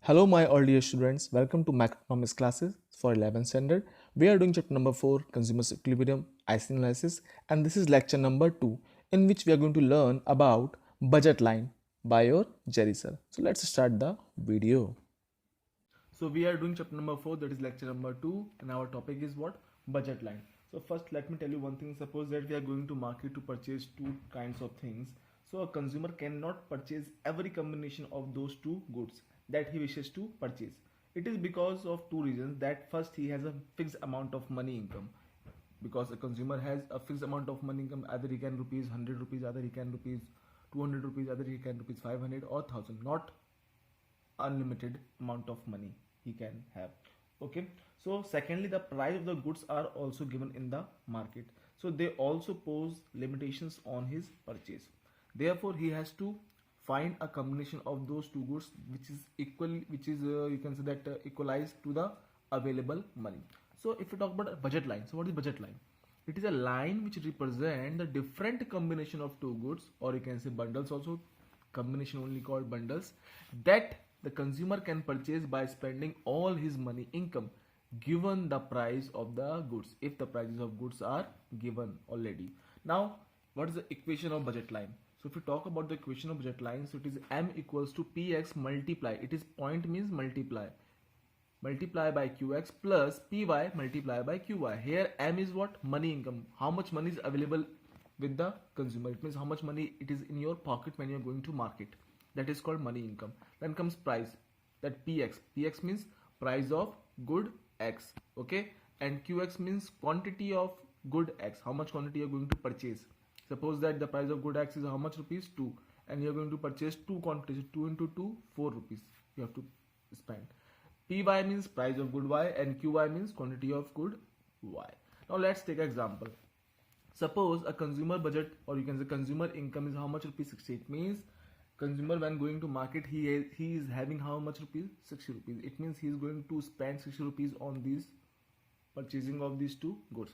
Hello, my all dear students. Welcome to macroeconomics classes for 11th standard. We are doing chapter number 4, Consumer Equilibrium, IC analysis, and this is lecture number 2, in which we are going to learn about budget line by your Jerry sir. So let's start the video. So we are doing chapter number 4, that is lecture number 2, and our topic is what? Budget line. So first let me tell you one thing. Suppose that we are going to market to purchase two kinds of things. So a consumer cannot purchase every combination of those two goods that he wishes to purchase. It is because of two reasons. That first, he has a fixed amount of money income, because a consumer has a fixed amount of money income. Either he can rupees 100 rupees, either he can rupees 200 rupees, either he can rupees 500 or 1000, not unlimited amount of money he can have. Okay, so secondly, the price of the goods are also given in the market, so they also pose limitations on his purchase. Therefore, he has to find a combination of those two goods which is equal, which is you can say that equalized to the available money. So if we talk about a budget line, so what is budget line? It is a line which represent the different combination of two goods, or you can say bundles also, combination only called bundles, that the consumer can purchase by spending all his money income given the price of the goods, if the prices of goods are given already. Now, what is the equation of budget line? So if we talk about the equation of budget line, so it is m equals to px multiply, it is point means multiply by qx plus py multiply by qy. Here m is what? Money income. How much money is available with the consumer? It means how much money it is in your pocket when you are going to market. That is called money income. Then comes price, that px means price of good x, okay, and qx means quantity of good x, how much quantity you are going to purchase. Suppose that the price of good x is how much? Rupees 2, and you are going to purchase two quantities. 2 into 2, 4 rupees you have to spend. Py means price of good y, and qy means quantity of good y. Now let's take an example. Suppose a consumer budget, or you can say consumer income, is how much? Rupees 60. It means consumer when going to market, he is having how much? Rupees 60 rupees. It means he is going to spend 60 rupees on these purchasing of these two goods.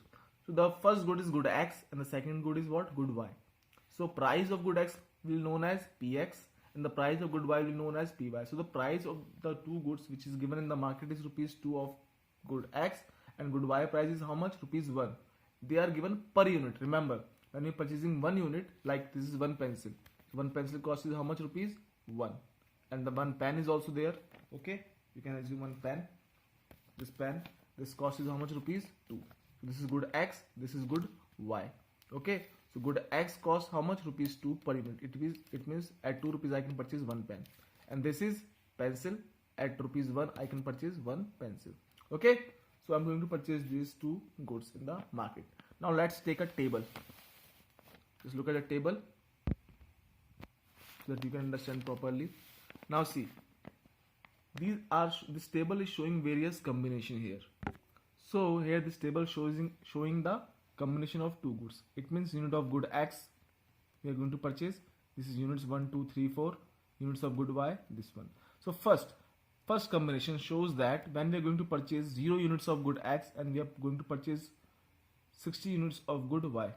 So the first good is good x, and the second good is what? Good y. So price of good x will known as px, and the price of good y will known as py. So the price of the two goods which is given in the market is rupees 2 of good x, and good y price is how much? Rupees 1. They are given per unit. Remember, when you're purchasing one unit, like this is one pencil. So one pencil cost is how much? Rupees 1. And the one pen is also there. Okay, you can assume one pen. This pen, this cost is how much? Rupees 2. So this is good x, this is good y. Okay, so good x cost how much? Rupees 2 per unit. It means at 2 rupees I can purchase one pen. And this is pencil, at rupees 1 I can purchase one pencil. Okay, so I'm going to purchase these two goods in the market. Now let's take a table. Just look at the table so that you can understand properly. Now see, this table is showing various combination here. So here this table showing the combination of two goods. It means unit of good x we are going to purchase. This is units 1, 2, 3, 4. Units of good y, this one. So first combination shows that when we are going to purchase 0 units of good x, and we are going to purchase 60 units of good y.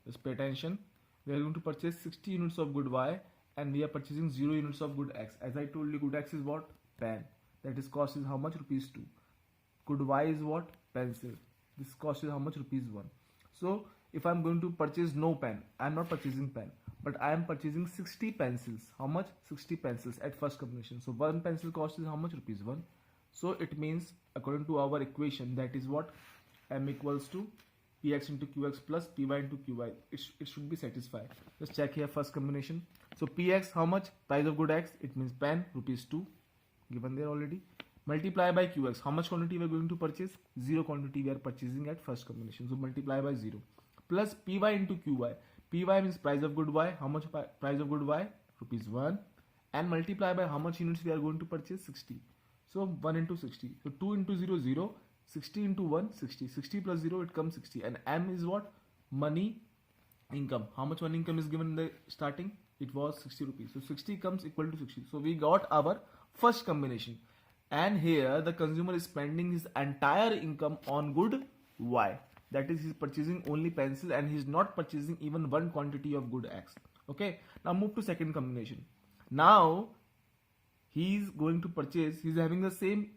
Just pay attention. We are going to purchase 60 units of good y, and we are purchasing 0 units of good x. As I told you, good x is what? Pen. That is cost is how much? Rupees 2. Good y is what? Pencil. This cost is how much? Rupees 1. So if I am going to purchase no pen, I am not purchasing pen, but I am purchasing 60 pencils. How much? 60 pencils at first combination. So one pencil cost is how much? Rupees 1. So it means, according to our equation, that is what? M equals to px into qx plus py into qy. It should be satisfied. Just check here first combination. So px how much? Price of good x, it means pen, rupees 2, given there already. Multiply by qx, how much quantity we are going to purchase? 0 quantity we are purchasing at first combination, so multiply by 0. Plus py into qy. Py means price of good y. How much price of good y? Rupees 1. And multiply by how much units we are going to purchase? 60. So 1 into 60. So 2 into 0, 0. 60 into 1, 60. 60 plus 0, it comes 60. And m is what? Money income. How much money income is given in the starting? It was 60 rupees. So 60 comes equal to 60. So we got our first combination. And here the consumer is spending his entire income on good y. That is, he's purchasing only pencil, and he's not purchasing even one quantity of good x. Okay, now move to second combination. Now he is going to purchase, he is having the same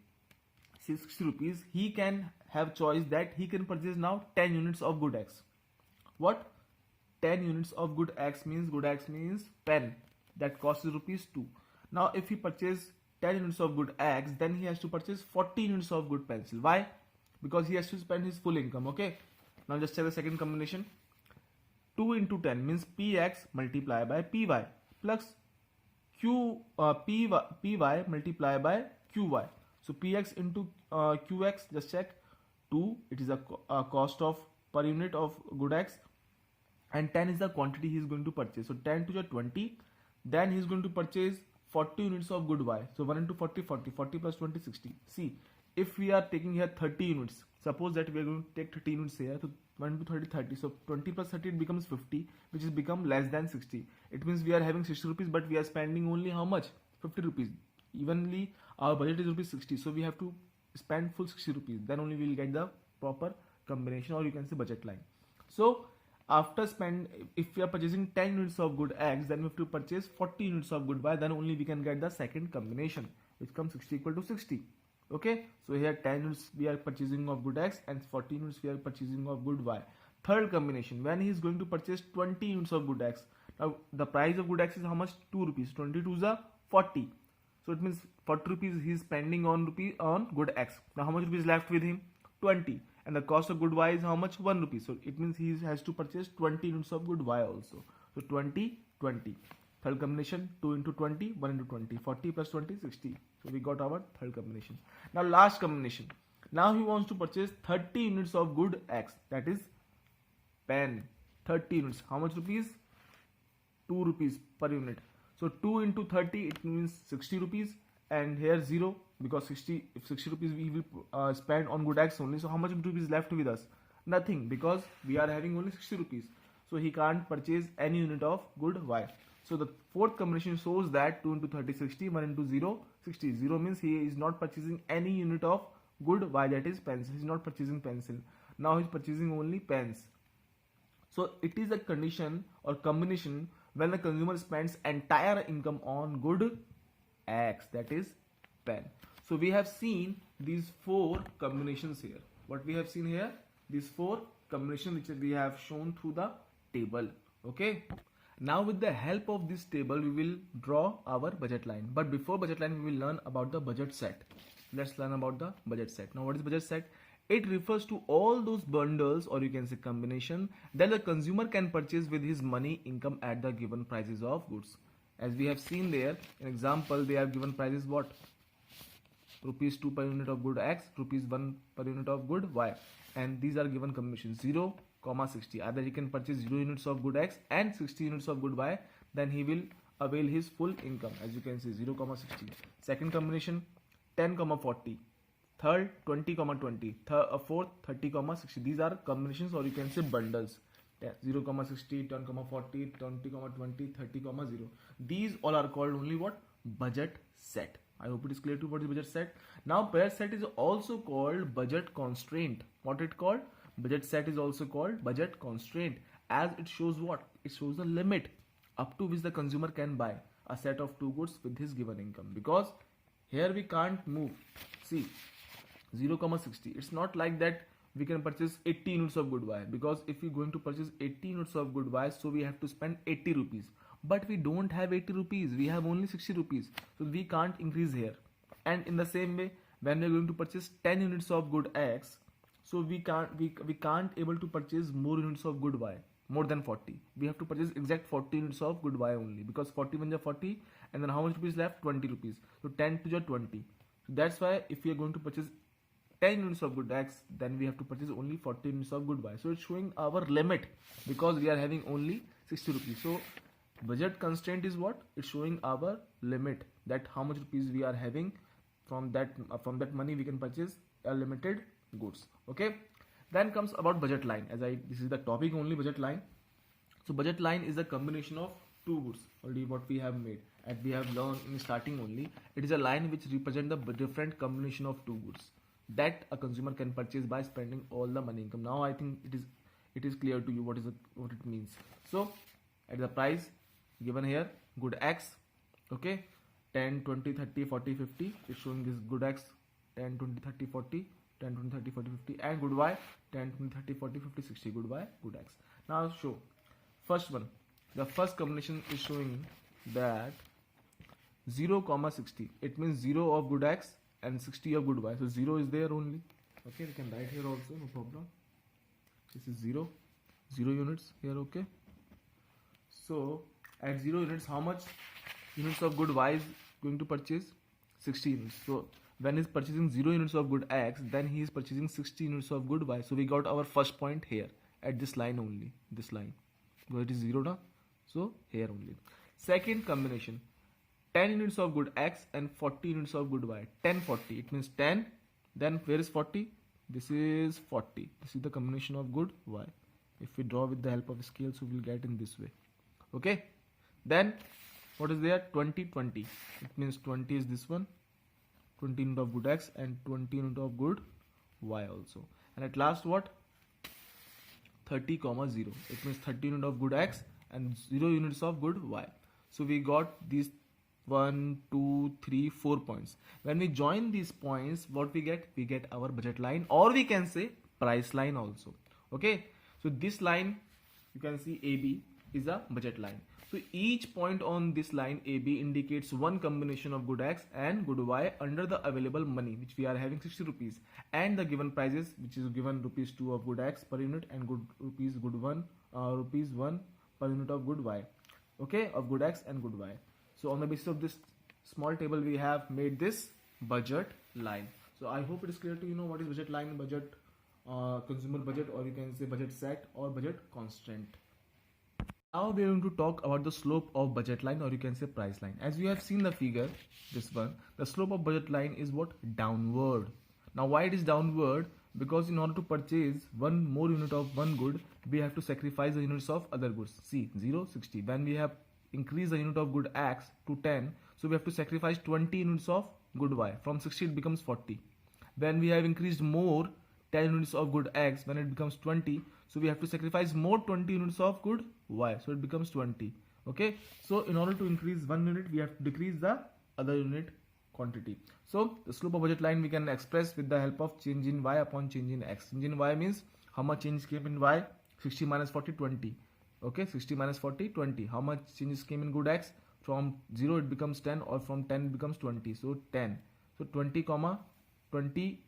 60 rupees, he can have choice that he can purchase now 10 units of good X. What? 10 units of good X means pen that costs rupees 2. Now if he purchase 10 units of good X, then he has to purchase 40 units of good pencil. Why? Because he has to spend his full income. Okay, now just check the second combination. 2 into 10 means px multiplied by py plus py multiplied by qy. So px into qx, just check. 2, it is a cost of per unit of good X, and 10 is the quantity he is going to purchase. So 10 to the 20, then he is going to purchase 40 units of good Y. So 1 into 40, 40, 40 plus 20, 60. See, if we are taking here 30 units, suppose that we are going to take 30 units here, so 1 into 30, 30. So 20 plus 30, it becomes 50, which is become less than 60. It means we are having 60 rupees, but we are spending only how much? 50 rupees. Evenly, our budget is rupees 60. So we have to spend full 60 rupees. Then only we will get the proper combination, or you can say budget line. So after if we are purchasing 10 units of good X, then we have to purchase 40 units of good Y, then only we can get the second combination, which comes 60 equal to 60. Okay, so here 10 units we are purchasing of good X and 40 units we are purchasing of good Y. Third combination, when he is going to purchase 20 units of good X. Now the price of good X is how much? 2 rupees. 22 is 40. So it means 40 rupees he is spending on good X. Now how much rupees left with him? 20. And the cost of good Y is how much? 1 rupee. So it means he has to purchase 20 units of good Y also. So 20, 20. Third combination, 2 into 20, 1 into 20. 40 plus 20, 60. So we got our third combination. Now last combination. Now he wants to purchase 30 units of good X. That is pen. 30 units. How much rupees? 2 rupees per unit. So 2 into 30, it means 60 rupees. And here 0, because 60 rupees we will spend on good X only. So how much rupees left with us? Nothing, because we are having only 60 rupees. So he can't purchase any unit of good Y. So the fourth combination shows that 2 into 30, 60, 1 into 0, 60. 0 means he is not purchasing any unit of good Y, that is pencil. He is not purchasing pencil. Now he is purchasing only pens. So it is a condition or combination when the consumer spends entire income on good X, that is pen. So we have seen these 4 combinations here. What we have seen here? These 4 combinations which we have shown through the table. Okay. Now with the help of this table, we will draw our budget line. But before budget line, we will learn about the budget set. Let's learn about the budget set. Now what is budget set? It refers to all those bundles, or you can say combination, that the consumer can purchase with his money income at the given prices of goods. As we have seen there, in example, they have given prices what? Rupees 2 per unit of good X, rupees 1 per unit of good Y. And these are given combinations 0, 60. Either he can purchase 0 units of good X and 60 units of good Y, then he will avail his full income. As you can see, 0, 60. Second combination, 10, 40. Third, 20, 20. Fourth, 30, 60. These are combinations, or you can say bundles. 0, 60, 10, 40, 20, 20, 30, 0. These all are called only what? Budget set. I hope it is clear to you what is budget set. Now budget set is also called budget constraint. What it called? Budget set is also called budget constraint, as it shows what? It shows the limit up to which the consumer can buy a set of 2 goods with his given income. Because here we can't move. See, 0, 60. It's not like that we can purchase 80 units of good Y, because if we're going to purchase 80 units of good Y, so we have to spend 80 rupees. But we don't have 80 rupees, we have only 60 rupees. So we can't increase here. And in the same way, when we're going to purchase 10 units of good X, so we can't able to purchase more units of good Y, more than 40. We have to purchase exact 40 units of good Y only, because 41 is 40, and then how much rupees left? 20 rupees. So 10 to the 20. So that's why if we are going to purchase 10 units of good X, then we have to purchase only 40 units of good Y. So it's showing our limit, because we are having only 60 rupees. So budget constraint is what? It's showing our limit, that how much rupees we are having. From that money we can purchase a limited goods. Okay. Then comes about budget line. This is the topic only, budget line. So budget line is a combination of 2 goods. Already what we have made, and we have learned in starting only. It is a line which represents the different combination of 2 goods that a consumer can purchase by spending all the money income. Now I think it is clear to you what it means. So at the price given here, good X, okay, 10, 20, 30, 40, 50. It's showing this good X 10, 20, 30, 40, 10, 20, 30, 40, 50, and good Y 10, 20, 30, 40, 50, 60. Good Y, good X. Now show first one. The first combination is showing that 0, 60. It means 0 of good X and 60 of good Y. So 0 is there only. Okay, we can write here also, no problem. This is 0 units here. Okay, so at 0 units, how much units of good Y is going to purchase? 60 units. So when he is purchasing 0 units of good X, then he is purchasing 60 units of good Y. So we got our first point here at this line only, this line, because it is 0 now. So here only. Second combination, 10 units of good X and 40 units of good Y. 10, 40, it means 10, then where is 40? This is 40. This is the combination of good Y. If we draw with the help of scales, we will get in this way. Okay, then what is there? 20, 20. It means 20 is this one, 20 unit of good X and 20 unit of good Y also. And at last what? 30, 0. It means 30 unit of good X and 0 units of good Y. So we got these 1, 2, 3, 4 points. When we join these points, what we get? We get our budget line, or we can say price line also. Okay, so this line, you can see AB is a budget line. So each point on this line AB indicates one combination of good X and good Y under the available money, which we are having 60 rupees, and the given prices, which is given rupees 2 of good X per unit and rupees 1 per unit of good Y. Okay, of good X and good Y. So on the basis of this small table, we have made this budget line. So I hope it is clear to you know what is budget line, budget, consumer budget, or you can say budget set or budget constant. Now we are going to talk about the slope of budget line, or you can say price line. As you have seen the figure, this one, the slope of budget line is what? Downward. Now why it is downward? Because in order to purchase one more unit of one good, we have to sacrifice the units of other goods. See, 0, 60. When we have increased the unit of good X to 10, so we have to sacrifice 20 units of good Y. From 60 it becomes 40. When we have increased more 10 units of good X, when it becomes 20, so we have to sacrifice more 20 units of good Y, so it becomes 20. Okay, so in order to increase one unit, we have to decrease the other unit quantity. So the slope of budget line we can express with the help of change in Y upon change in X. Change in Y means how much change came in Y? 60 minus 40, 20. Okay, 60 minus 40, 20. How much changes came in good X? From 0 it becomes 10, or from 10 it becomes 20. So 10. So 20 comma 20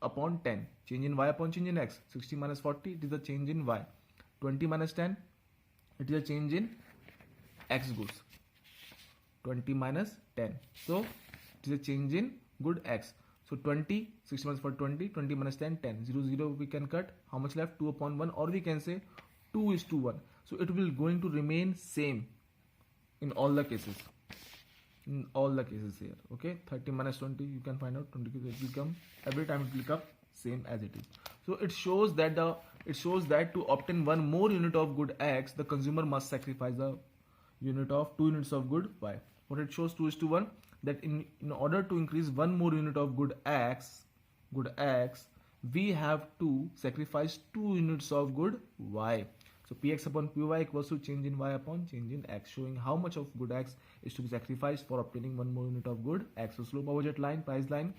upon 10. Change in Y upon change in X. 60 minus 40, it is the change in Y. 20 minus 10, it is a change in X goods. 20 minus 10. So it is a change in good X. So 20, 60 minus 40, 20, 20 minus 10, 10. 0, 0 we can cut. How much left? 2 upon 1, or we can say 2 is to 1. So it will going to remain same in all the cases. In all the cases here. Okay, 30 minus 20, you can find out 20. It will come every time, it will come same as it is. So it shows that to obtain one more unit of good X, the consumer must sacrifice the unit of 2 units of good Y. What it shows, 2 is to 1, that in order to increase one more unit of good X, we have to sacrifice 2 units of good Y. So Px upon Py equals to change in Y upon change in X, showing how much of good X is to be sacrificed for obtaining one more unit of good X. So slope of budget line, price line,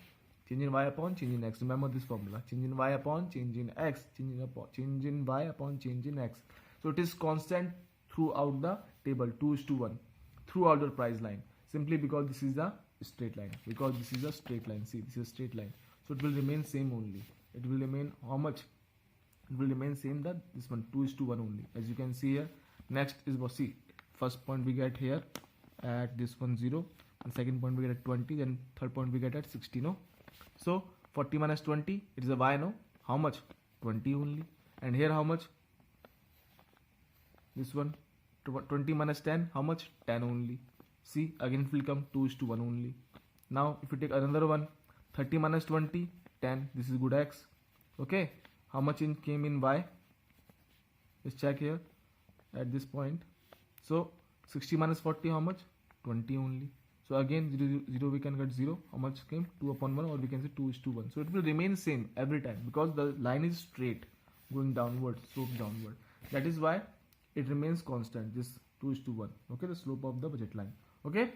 change in Y upon change in X. Remember this formula: change in Y upon change in X, change in Y upon change in X. So it is constant throughout the table, 2 is to 1, throughout the price line, simply because this is a straight line. See, this is a straight line, so it will remain same only. It will remain how much? It will remain same, that this one 2 is to 1 only, as you can see here. Next is what? See, first point we get here at this one 0, and second point we get at 20, then third point we get at 60. No, so 40 minus 20, it is a Y. No, how much? 20 only. And here how much? This one 20 minus 10, how much? 10 only. See, again it will come 2 is to 1 only. Now if you take another one, 30 minus 20, 10. This is good X. Okay, how much came in Y? Let's check here at this point. So 60 minus 40, how much? 20 only. So again 0 we can get 0. How much came? 2 upon 1, or we can say 2 is to 1. So it will remain same every time, because the line is straight going downward, slope downward. That is why it remains constant, this 2 is to 1. Okay, the slope of the budget line. Okay,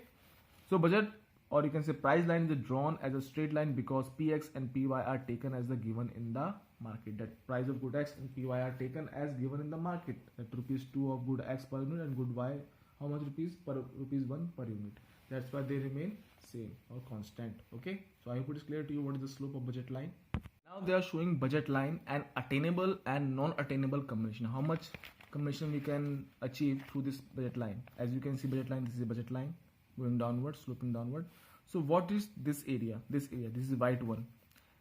so budget or you can say price line is drawn as a straight line because px and py are taken as the given in the market. That price of good x and py are taken as given in the market. That rupees 2 of good x per unit and good y how much rupees per rupees 1 per unit. That's why they remain same or constant. Okay, so I hope it is clear to you what is the slope of budget line. Now they are showing budget line and attainable and non-attainable combination. How much combination we can achieve through this budget line. As you can see, budget line, this is a budget line going downward, sloping downward. So what is this area? This is the white one.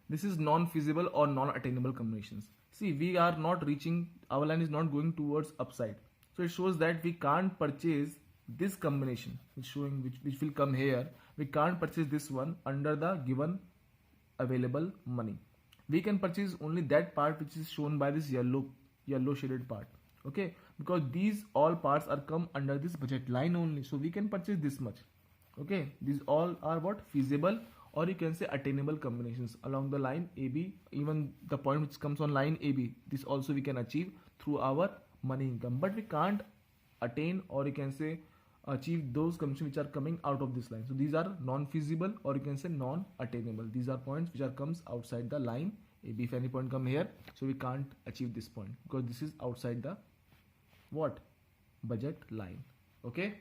This is non-feasible or non-attainable combinations. See, we are not reaching, our line is not going towards upside. So it shows that we can't purchase this combination, which showing which will come here. We can't purchase this one under the given available money. We can purchase only that part which is shown by this yellow shaded part. Okay, because these all parts are come under this budget line only, so we can purchase this much. Okay, these all are what feasible or you can say attainable combinations along the line AB. Even the point which comes on line AB, this also we can achieve through our money income, but we can't attain or you can say achieve those combinations which are coming out of this line. So these are non-feasible or you can say non-attainable. These are points which are comes outside the line AB. If any point come here, so we can't achieve this point because this is outside the what budget line. Okay,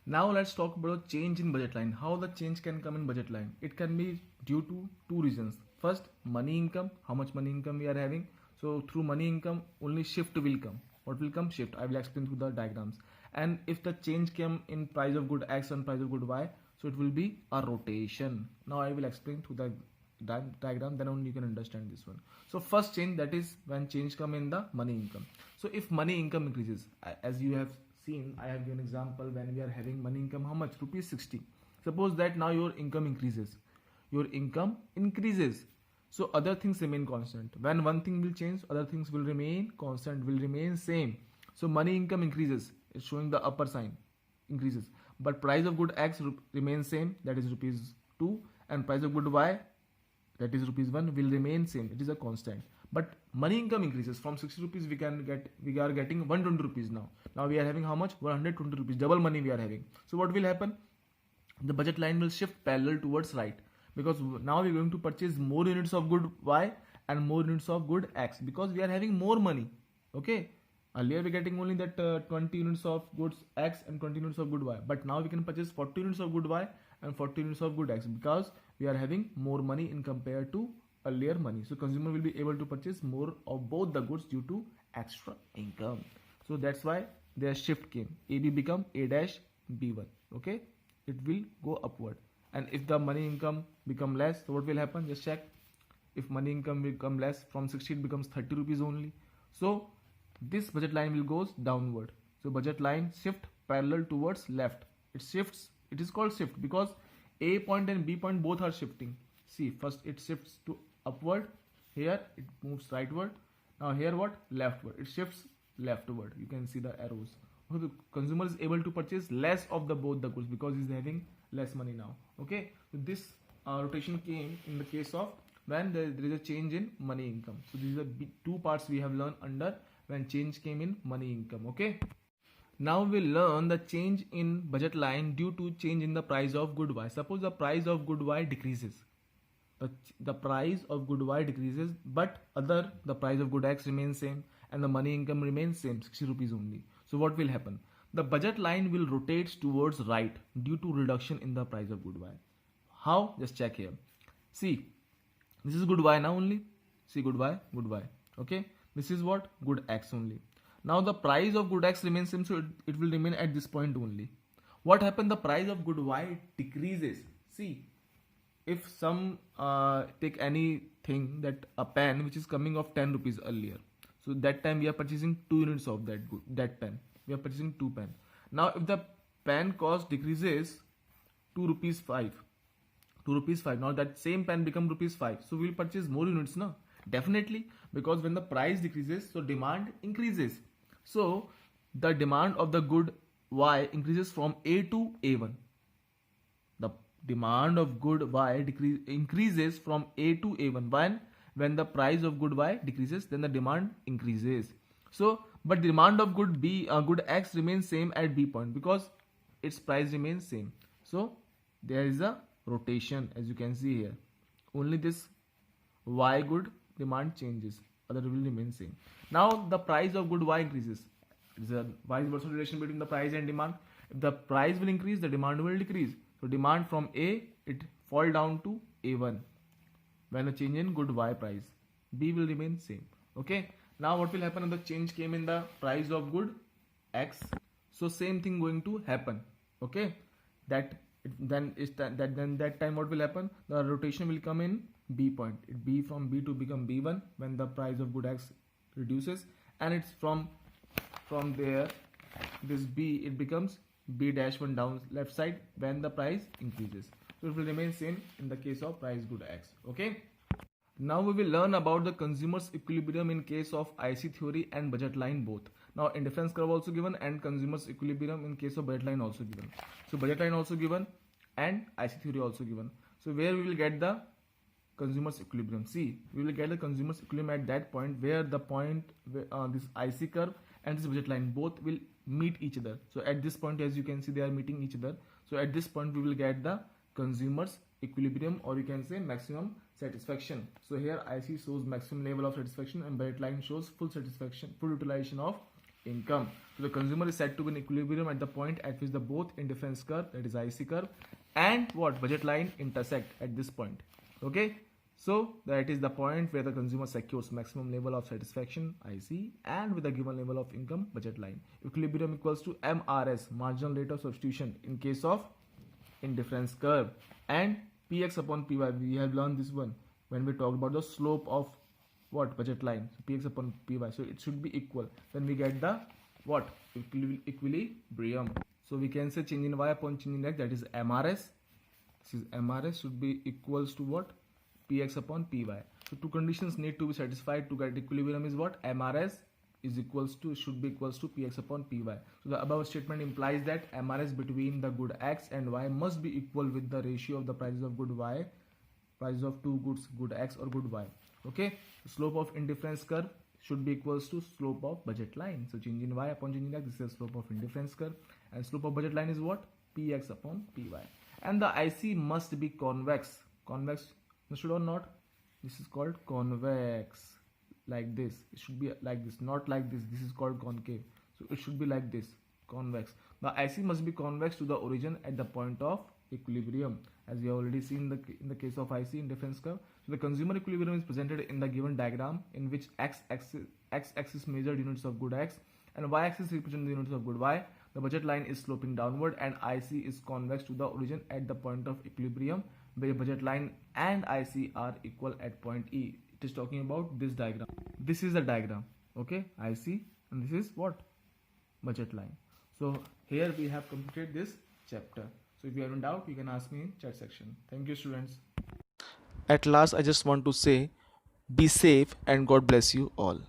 now let's talk about change in budget line. How the change can come in budget line? It can be due to two reasons. First, money income, how much money income we are having. So through money income only shift will come. What will come? Shift. I will explain through the diagrams. And if the change came in price of good x and price of good y, so it will be a rotation. Now I will explain through the diagram, then only you can understand this one. So first change, that is when change come in the money income. So if money income increases, as you have seen, I have given example when we are having money income, how much? Rupees 60. Suppose that now your income increases. Your income increases. So other things remain constant. When one thing will change, other things will remain constant, will remain same. So money income increases. It's showing the upper sign increases. But price of good x remains same, that is rupees 2, and price of good y, that is rupees 1, will remain same. It is a constant. But money income increases. From 60 rupees we are getting 120 rupees now. Now we are having how much? 120 rupees. Double money we are having. So what will happen? The budget line will shift parallel towards right, because now we are going to purchase more units of good y and more units of good x because we are having more money. Okay. Earlier we are getting only that 20 units of goods x and 20 units of good y, but now we can purchase 40 units of good y and 40 units of good x because we are having more money in compared to earlier money. So consumer will be able to purchase more of both the goods due to extra income. So that's why their shift came. AB become A dash B1. Okay, it will go upward. And if the money income become less, so what will happen? Just check. If money income will become less, from 60 it becomes 30 rupees only. So this budget line will goes downward. So budget line shift parallel towards left. It shifts. It is called shift because A point and B point both are shifting. See, first it shifts to upward. Here it moves rightward. Now here what? Leftward. It shifts leftward. You can see the arrows. So the consumer is able to purchase less of the both the goods because he is having less money now. Okay. So this rotation came in the case of when there is a change in money income. So these are two parts we have learned under when change came in money income. Okay. Now we'll learn the change in budget line due to change in the price of good y. Suppose the price of good y decreases. The price of good y decreases, but the price of good x remains same and the money income remains same, 60 rupees only. So what will happen? The budget line will rotate towards right due to reduction in the price of good y. How? Just check here. See, this is good y now only. See, good y. Okay. This is what? Good x only. Now the price of good x remains same, so it will remain at this point only. What happened? The price of good y decreases. See, if some take anything, that a pen which is coming of 10 rupees earlier, so that time we are purchasing 2 units of that pen. We are purchasing 2 pen. Now if the pen cost decreases to rupees 5, now that same pen become rupees 5, so we will purchase more units now. Definitely, because when the price decreases, so demand increases. So the demand of the good y increases from A to A1. The demand of good y increases from A to A1. When the price of good y decreases, then the demand increases. So, but demand of good x remains same at B point because its price remains same. So there is a rotation, as you can see here. Only this Y good demand changes, other will remain same. Now the price of good Y increases. It's a vice versa relation between the price and demand. If the price will increase, the demand will decrease. So demand from A, it fall down to A1 when a change in good Y price. B will remain same. Okay. Now what will happen if the change came in the price of good X? So same thing going to happen. Okay. That that time what will happen? The rotation will come in B point. It B from B to become B1 when the price of good X reduces, and it's from there this B, it becomes B dash 1 down left side when the price increases. So it will remain same in the case of price good X. Okay. Now we will learn about the consumer's equilibrium in case of IC theory and budget line both. Now indifference curve also given and consumer's equilibrium in case of budget line also given. So budget line also given and IC theory also given. So where we will get the consumer's equilibrium? See, we will get the consumer's equilibrium at that point where the point where, this IC curve and this budget line both will meet each other. So at this point, as you can see, they are meeting each other. So at this point we will get the consumer's equilibrium, or you can say maximum satisfaction. So here IC shows maximum level of satisfaction and budget line shows full satisfaction, full utilization of income. So the consumer is said to be in equilibrium at the point at which the both indifference curve, that is IC curve, and what budget line intersect at this point. Okay. So that is the point where the consumer secures maximum level of satisfaction IC and with a given level of income budget line. Equilibrium equals to MRS, marginal rate of substitution in case of indifference curve, and Px upon Py. We have learned this one when we talked about the slope of what budget line. So Px upon Py. So it should be equal. Then we get the what equilibrium. So we can say change in Y upon change in X, that is MRS. This is MRS should be equals to what? Px upon Py. So two conditions need to be satisfied to get equilibrium is what? MRS is equals to, should be equals to Px upon Py. So the above statement implies that MRS between the good X and Y must be equal with the ratio of the prices of good Y, prices of two goods, good X or good Y. Okay. The slope of indifference curve should be equals to slope of budget line. So change in Y upon change in X, this is the slope of indifference curve, and slope of budget line is what? Px upon Py. And the IC must be convex. Convex, should or not? This is called convex. Like this, it should be like this, not like this. This is called concave. So it should be like this, convex. The IC must be convex to the origin at the point of equilibrium, as we have already seen in the case of IC indifference curve. So the consumer equilibrium is presented in the given diagram, in which x-axis measured units of good X and y-axis represent the units of good Y. The budget line is sloping downward and IC is convex to the origin at the point of equilibrium, where budget line and IC are equal at point E. It is talking about this diagram. This is the diagram. Okay, IC, and this is what? Budget line. So here we have completed this chapter. So if you have any doubt, you can ask me in chat section. Thank you, students. At last, I just want to say, be safe and God bless you all.